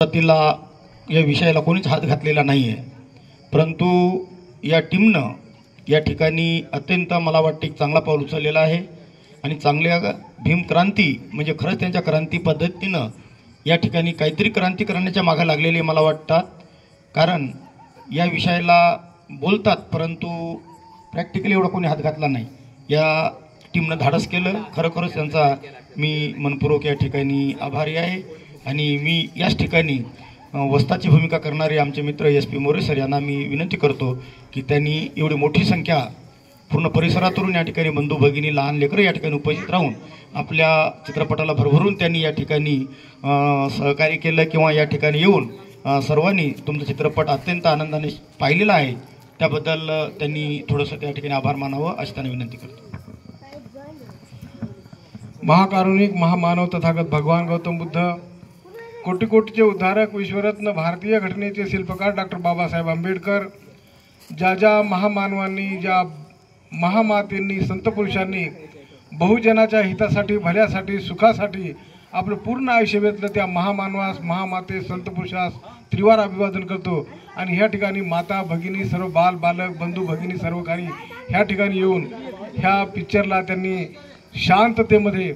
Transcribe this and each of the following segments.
तिला या विषयाला कोणीच हात घातलेला नाही आहे, परंतु या टीमनं या ठिकाणी अत्यंत मला वाटते चांगला पाऊल उचललेला आहे आणि चांगल्या भीमक्रांती म्हणजे खरंच त्यांच्या क्रांती पद्धतीनं या ठिकाणी काहीतरी क्रांती करण्याच्या मागे लागलेले मला वाटतात. कारण या विषयाला बोलतात परंतु प्रॅक्टिकली एवढा कोणी हात घातला नाही. या टीमनं धाडस केलं, खरोखरच त्यांचा मी मनपूर्वक या ठिकाणी आभारी आहे. आणि मी याच ठिकाणी वस्ताची भूमिका करणारे आमचे मित्र SP मोरे सर यांना मी विनंती करतो की त्यांनी एवढी मोठी संख्या पूर्ण परिसरातून या ठिकाणी बंधू भगिनी लहान लेकरं या ठिकाणी उपस्थित राहून आपल्या चित्रपटाला भरभरून त्यांनी या ठिकाणी सहकार्य केलं किंवा या ठिकाणी येऊन सर्वांनी तुमचा चित्रपट अत्यंत आनंदाने पाहिलेला आहे. त्याबद्दल त्यांनी थोडंसं त्या ठिकाणी आभार मानावं अशी त्यांना विनंती करतो. महाकारुणिक महामानव तथागत भगवान गौतम बुद्ध, कोटी कोटीचे उद्धारक, विश्वरत्न, भारतीय घटनेचे शिल्पकार डॉक्टर बाबासाहेब आंबेडकर, ज्या महामानवांनी, ज्या महामातेंनी, संतपुरुषांनी बहुजनाच्या हितासाठी, भल्यासाठी, सुखासाठी आपलं पूर्ण आयुष्य वेचलं, त्या महामानवास, महामाते, संतपुरुषास त्रिवार अभिवादन करतो. आणि ह्या ठिकाणी माता भगिनी, सर्व बालक बंधू भगिनी, सर्व काही ह्या ठिकाणी येऊन ह्या पिक्चरला त्यांनी शांततेमध्ये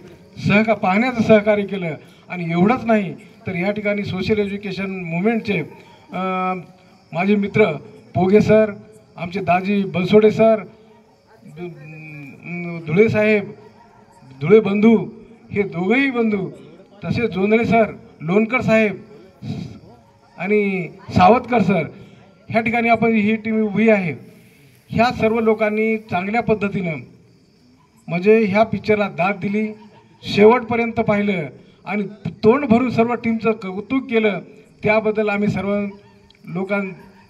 पाहण्याचं सहकार्य केलं. आणि एवढंच नाही तर या ठिकाणी सोशल एज्युकेशन मुवमेंटचे माझे मित्र पोगे सर, आमचे दाजी बनसोडे सर, धुळे साहेब, धुळे बंधू, हे दोघंही बंधू, तसेच जोंधळे सर, लोणकर साहेब आणि सावतकर सर, ह्या ठिकाणी आपण ही टीम उभी आहे. ह्या सर्व लोकांनी चांगल्या पद्धतीनं म्हणजे ह्या पिक्चरला दाद दिली, शेवटपर्यंत पाहिलं आणि तोंड भरून सर्व टीमचं कौतुक केलं. त्याबद्दल आम्ही सर्व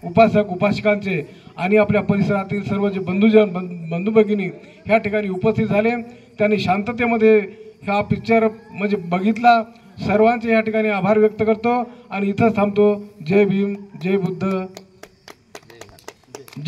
उपासक उपासिकांचे आणि आपल्या परिसरातील सर्व जे बंधू भगिनी ह्या ठिकाणी उपस्थित झाले, त्यांनी शांततेमध्ये हा पिक्चर म्हणजे बघितला. सर्वांचे या ठिकाणी आभार व्यक्त करतो आणि इथंच थांबतो. जय भीम, जय बुद्ध.